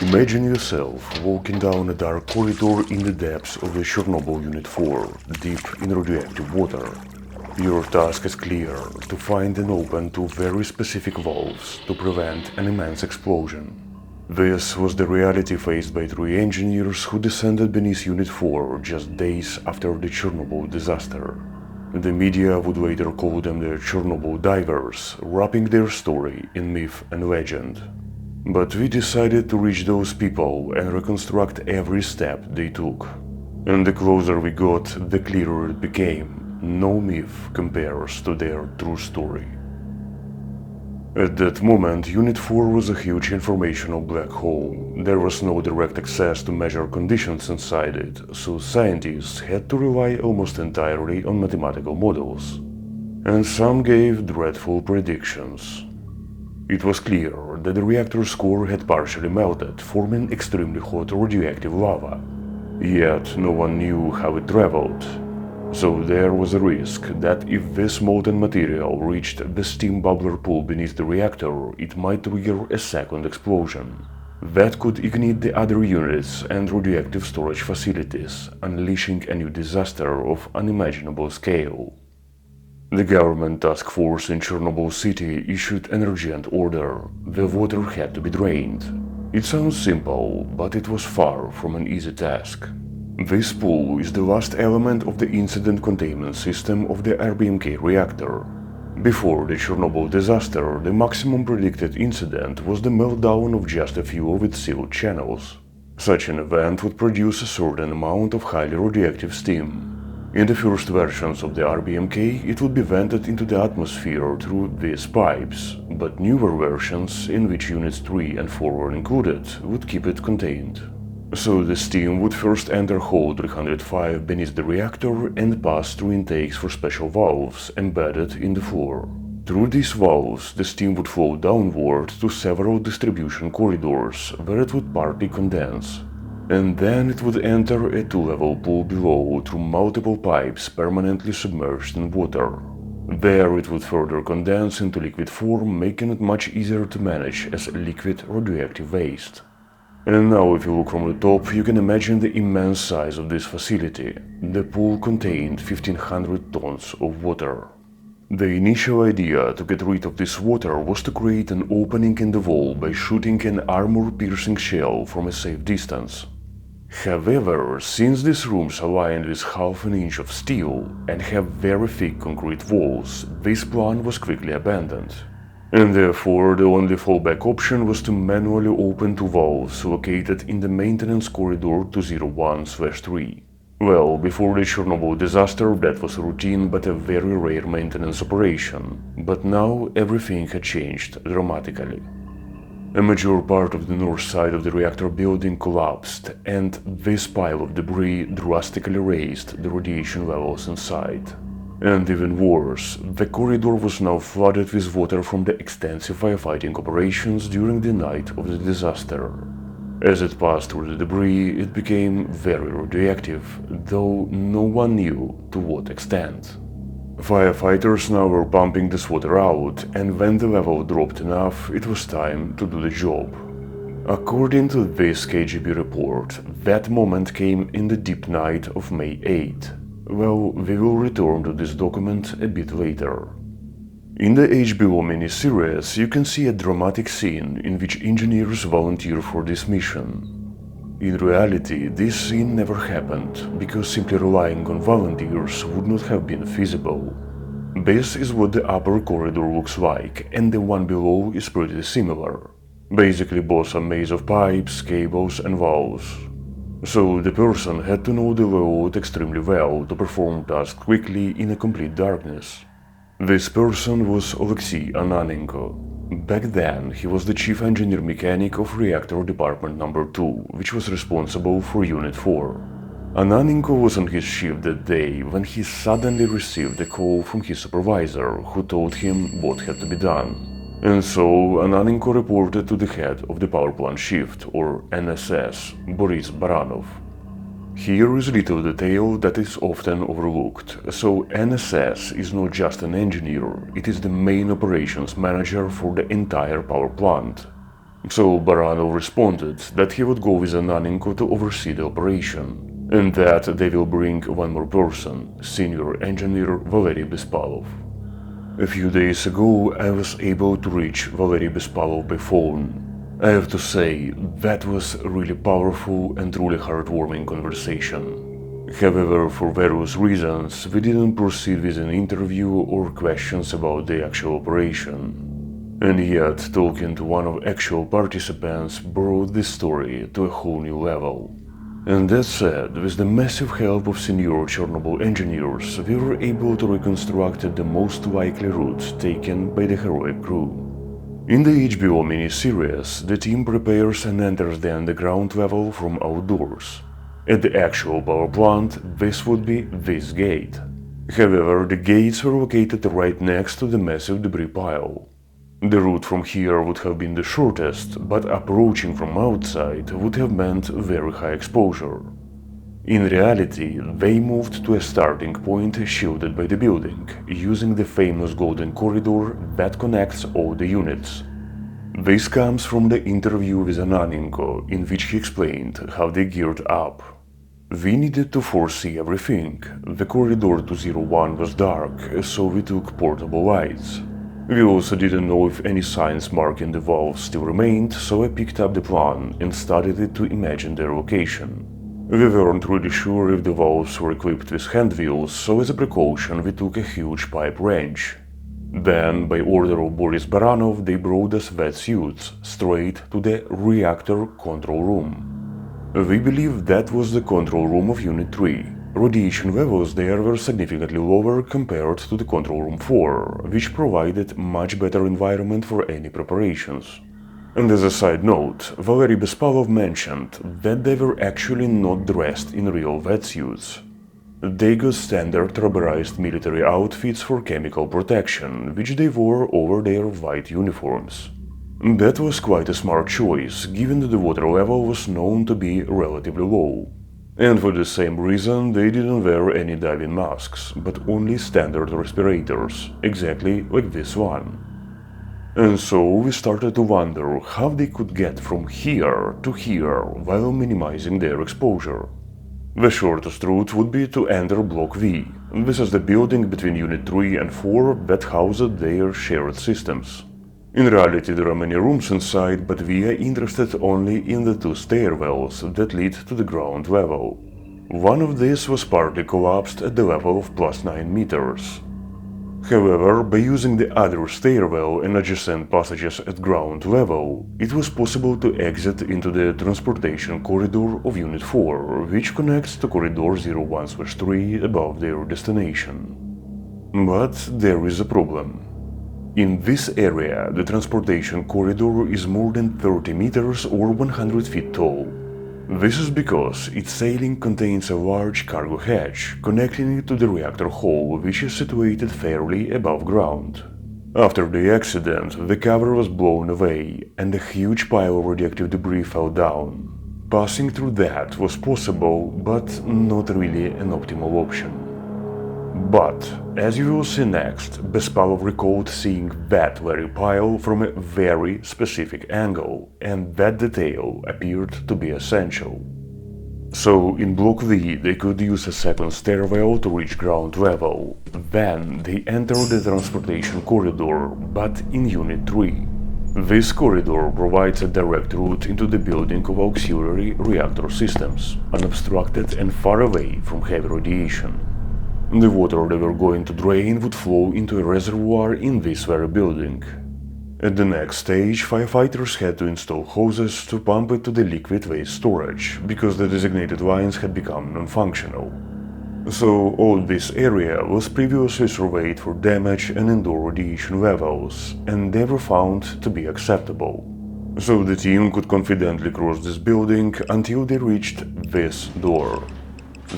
Imagine yourself walking down a dark corridor in the depths of the Chernobyl Unit 4, deep in radioactive water. Your task is clear: to find and open two very specific valves to prevent an immense explosion. This was the reality faced by three engineers who descended beneath Unit 4 just days after the Chernobyl disaster. The media would later call them the Chernobyl divers, wrapping their story in myth and legend. But we decided to reach those people and reconstruct every step they took. And the closer we got, the clearer it became. No myth compares to their true story. At that moment, Unit 4 was a huge informational black hole. There was no direct access to measure conditions inside it, so scientists had to rely almost entirely on mathematical models. And some gave dreadful predictions. It was clear that the reactor's core had partially melted, forming extremely hot radioactive lava. Yet no one knew how it traveled. So there was a risk that if this molten material reached the steam bubbler pool beneath the reactor, it might trigger a second explosion. That could ignite the other units and radioactive storage facilities, unleashing a new disaster of unimaginable scale. The government task force in Chernobyl city issued an urgent order. The water had to be drained. It sounds simple, but it was far from an easy task. This pool is the last element of the incident containment system of the RBMK reactor. Before the Chernobyl disaster, the maximum predicted incident was the meltdown of just a few of its sealed channels. Such an event would produce a certain amount of highly radioactive steam. In the first versions of the RBMK, it would be vented into the atmosphere through these pipes, but newer versions, in which Units 3 and 4 were included, would keep it contained. So the steam would first enter hole 305 beneath the reactor and pass through intakes for special valves embedded in the floor. Through these valves, the steam would flow downward to several distribution corridors, where it would partly condense. And then it would enter a two-level pool below through multiple pipes permanently submerged in water. There it would further condense into liquid form, making it much easier to manage as liquid radioactive waste. And now if you look from the top, you can imagine the immense size of this facility. The pool contained 1500 tons of water. The initial idea to get rid of this water was to create an opening in the wall by shooting an armor-piercing shell from a safe distance. However, since these rooms are lined with half an inch of steel and have very thick concrete walls, this plan was quickly abandoned. And therefore, the only fallback option was to manually open two valves located in the maintenance corridor 201/3. Well, before the Chernobyl disaster, that was routine but a very rare maintenance operation. But now everything had changed dramatically. A major part of the north side of the reactor building collapsed, and this pile of debris drastically raised the radiation levels inside. And even worse, the corridor was now flooded with water from the extensive firefighting operations during the night of the disaster. As it passed through the debris, it became very radioactive, though no one knew to what extent. Firefighters now were pumping this water out, and when the level dropped enough, it was time to do the job. According to this KGB report, that moment came in the deep night of May 8. Well, we will return to this document a bit later. In the HBO miniseries, you can see a dramatic scene in which engineers volunteer for this mission. In reality, this scene never happened, because simply relying on volunteers would not have been feasible. This is what the upper corridor looks like, and the one below is pretty similar. Basically both a maze of pipes, cables and valves. So the person had to know the layout extremely well to perform tasks quickly in a complete darkness. This person was Alexei Ananenko. Back then, he was the chief engineer mechanic of Reactor Department No. 2, which was responsible for Unit 4. Ananenko was on his shift that day when he suddenly received a call from his supervisor, who told him what had to be done. And so Ananenko reported to the head of the power plant shift, or NSS, Boris Baranov. Here is little detail that is often overlooked. So NSS is not just an engineer, it is the main operations manager for the entire power plant. So Baranov responded that he would go with Ananenko to oversee the operation, and that they will bring one more person, senior engineer Valery Bespalov. A few days ago I was able to reach Valery Bespalov by phone. I have to say, that was a really powerful and truly heartwarming conversation. However, for various reasons, we didn't proceed with an interview or questions about the actual operation. And yet, talking to one of actual participants brought this story to a whole new level. And that said, with the massive help of senior Chernobyl engineers, we were able to reconstruct the most likely route taken by the heroic crew. In the HBO miniseries, the team prepares and enters the underground level from outdoors. At the actual power plant, this would be this gate. However, the gates were located right next to the massive debris pile. The route from here would have been the shortest, but approaching from outside would have meant very high exposure. In reality, they moved to a starting point shielded by the building, using the famous golden corridor that connects all the units. This comes from the interview with Ananenko, in which he explained how they geared up. We needed to foresee everything. The corridor to 01 was dark, so we took portable lights. We also didn't know if any signs marking the valves still remained, so I picked up the plan and studied it to imagine their location. We weren't really sure if the valves were equipped with hand wheels, so as a precaution we took a huge pipe wrench. Then, by order of Boris Baranov, they brought us wetsuits straight to the Reactor control room. We believe that was the control room of Unit 3. Radiation levels there were significantly lower compared to the Control Room 4, which provided much better environment for any preparations. And as a side note, Valery Bespalov mentioned that they were actually not dressed in real wetsuits. They got standard rubberized military outfits for chemical protection, which they wore over their white uniforms. That was quite a smart choice, given that the water level was known to be relatively low. And for the same reason, they didn't wear any diving masks, but only standard respirators, exactly like this one. And so we started to wonder how they could get from here to here while minimizing their exposure. The shortest route would be to enter Block V. This is the building between Unit 3 and 4 that housed their shared systems. In reality, there are many rooms inside, but we are interested only in the two stairwells that lead to the ground level. One of these was partly collapsed at the level of +9 meters. However, by using the other stairwell and adjacent passages at ground level, it was possible to exit into the transportation corridor of Unit 4, which connects to Corridor 01/3 above their destination. But there is a problem. In this area, the transportation corridor is more than 30 meters or 100 feet tall. This is because its ceiling contains a large cargo hatch, connecting it to the reactor hull, which is situated fairly above ground. After the accident, the cover was blown away, and a huge pile of radioactive debris fell down. Passing through that was possible, but not really an optimal option. But, as you will see next, Bespalov recalled seeing that very pile from a very specific angle, and that detail appeared to be essential. So, in Block V, they could use a second stairwell to reach ground level. Then, they entered the transportation corridor, but in Unit 3. This corridor provides a direct route into the building of auxiliary reactor systems, unobstructed and far away from heavy radiation. The water they were going to drain would flow into a reservoir in this very building. At the next stage, firefighters had to install hoses to pump it to the liquid waste storage, because the designated lines had become non-functional. So all this area was previously surveyed for damage and indoor radiation levels, and they were found to be acceptable. So the team could confidently cross this building until they reached this door.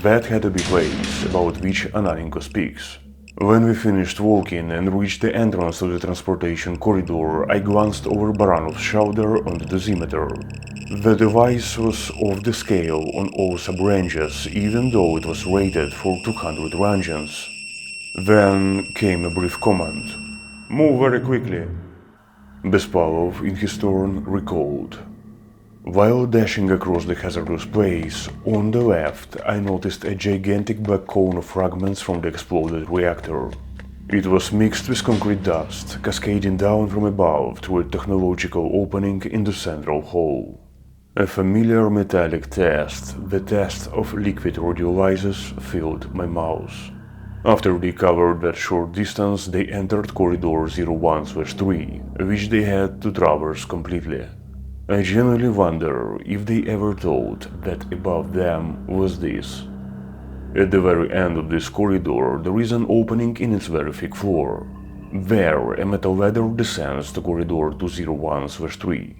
That had a big place, about which Ananenko speaks. When we finished walking and reached the entrance to the transportation corridor, I glanced over Baranov's shoulder on the dosimeter. The device was off the scale on all sub-ranges, even though it was rated for 200 rangens. Then came a brief command. "Move very quickly." Bespalov, in his turn, recalled. While dashing across the hazardous place, on the left I noticed a gigantic black cone of fragments from the exploded reactor. It was mixed with concrete dust, cascading down from above through a technological opening in the central hall. A familiar metallic test, the test of liquid radiolysis, filled my mouth. After they covered that short distance, they entered corridor 01/3, which they had to traverse completely. I genuinely wonder if they ever thought that above them was this. At the very end of this corridor there is an opening in its very thick floor. There a metal ladder descends to corridor 201/3.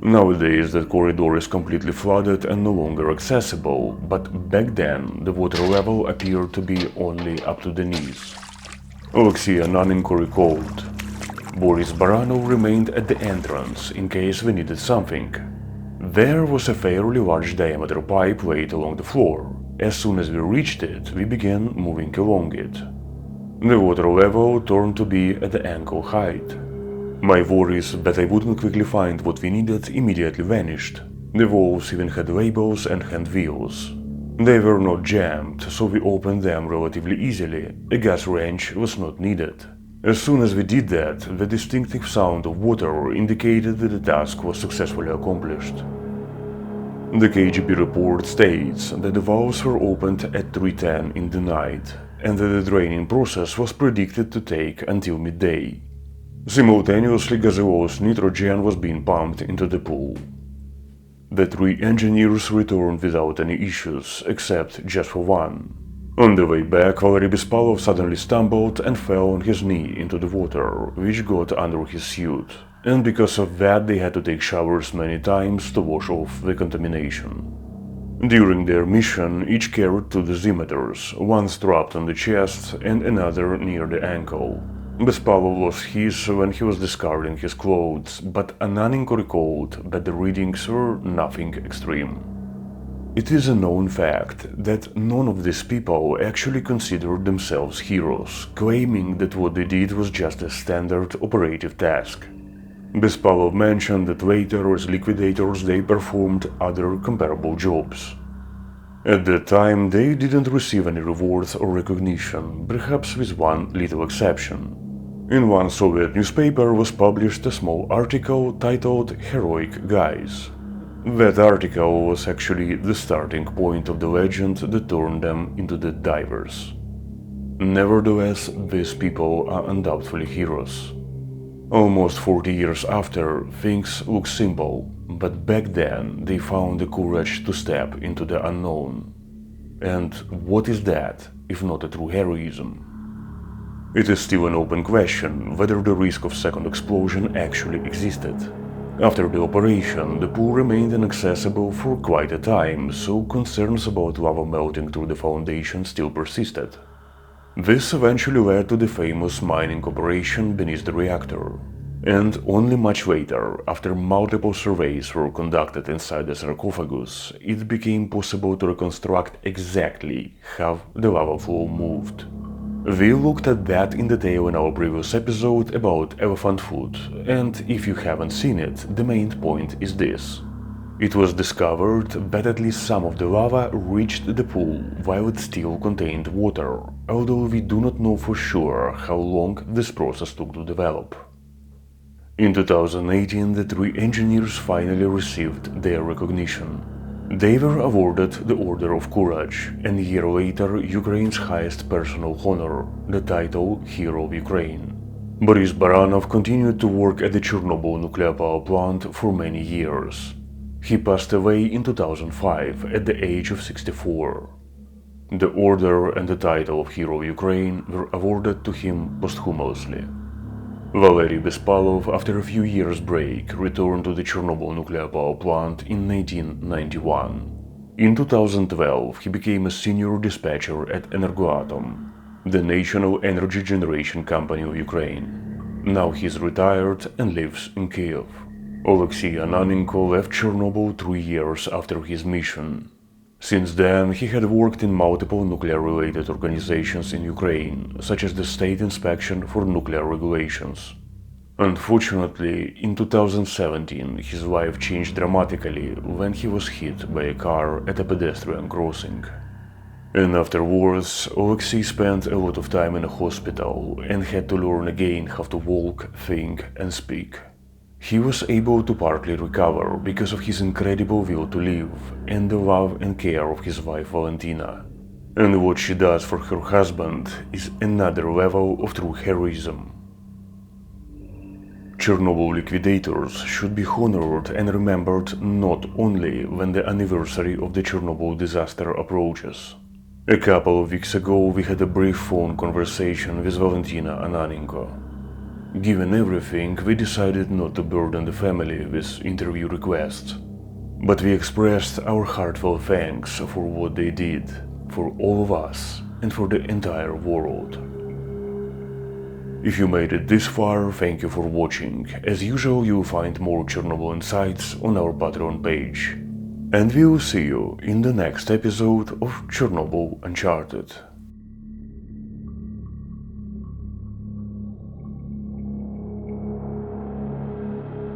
Nowadays that corridor is completely flooded and no longer accessible, but back then the water level appeared to be only up to the knees. Alexei Ananenko recalled. Boris Baranov remained at the entrance in case we needed something. There was a fairly large diameter pipe laid along the floor. As soon as we reached it, we began moving along it. The water level turned to be at the ankle height. My worries that I wouldn't quickly find what we needed immediately vanished. The walls even had labels and hand wheels. They were not jammed, so we opened them relatively easily. A gas wrench was not needed. As soon as we did that, the distinctive sound of water indicated that the task was successfully accomplished. The KGB report states that the valves were opened at 3:10 in the night, and that the draining process was predicted to take until midday. Simultaneously, gaseous nitrogen was being pumped into the pool. The 3 engineers returned without any issues, except just for one. On the way back, Valery Bespalov suddenly stumbled and fell on his knee into the water, which got under his suit, and because of that they had to take showers many times to wash off the contamination. During their mission, each carried 2 dosimeters, one strapped on the chest and another near the ankle. Bespalov lost his when he was discarding his clothes, but Ananenko recalled that the readings were nothing extreme. It is a known fact that none of these people actually considered themselves heroes, claiming that what they did was just a standard operative task. Bespalov mentioned that later, as liquidators, they performed other comparable jobs. At that time, they didn't receive any rewards or recognition, perhaps with one little exception. In one Soviet newspaper was published a small article titled "Heroic Guys." That article was actually the starting point of the legend that turned them into the divers. Nevertheless, these people are undoubtedly heroes. Almost 40 years after, things look simple, but back then they found the courage to step into the unknown. And what is that, if not a true heroism? It is still an open question whether the risk of second explosion actually existed. After the operation, the pool remained inaccessible for quite a time, so concerns about lava melting through the foundation still persisted. This eventually led to the famous mining operation beneath the reactor. And only much later, after multiple surveys were conducted inside the sarcophagus, it became possible to reconstruct exactly how the lava flow moved. We looked at that in detail in our previous episode about elephant foot, and if you haven't seen it, the main point is this. It was discovered that at least some of the lava reached the pool while it still contained water, although we do not know for sure how long this process took to develop. In 2018, the 3 engineers finally received their recognition. They were awarded the Order of Courage, and a year later Ukraine's highest personal honor, the title Hero of Ukraine. Boris Baranov continued to work at the Chornobyl nuclear power plant for many years. He passed away in 2005 at the age of 64. The order and the title of Hero of Ukraine were awarded to him posthumously. Valery Bespalov, after a few years' break, returned to the Chornobyl nuclear power plant in 1991. In 2012, he became a senior dispatcher at Energoatom, the national energy generation company of Ukraine. Now he is retired and lives in Kiev. Alexei Ananenko left Chernobyl 3 years after his mission. Since then, he had worked in multiple nuclear-related organizations in Ukraine, such as the State Inspection for Nuclear Regulations. Unfortunately, in 2017 his life changed dramatically when he was hit by a car at a pedestrian crossing. And afterwards, Alexei spent a lot of time in a hospital and had to learn again how to walk, think and speak. He was able to partly recover because of his incredible will to live and the love and care of his wife Valentina. And what she does for her husband is another level of true heroism. Chernobyl liquidators should be honored and remembered not only when the anniversary of the Chernobyl disaster approaches. A couple of weeks ago we had a brief phone conversation with Valentina Ananenko. Given everything, we decided not to burden the family with interview requests. But we expressed our heartfelt thanks for what they did, for all of us, and for the entire world. If you made it this far, thank you for watching. As usual, you'll find more Chernobyl insights on our Patreon page. And we'll see you in the next episode of Chornobyl Uncharted.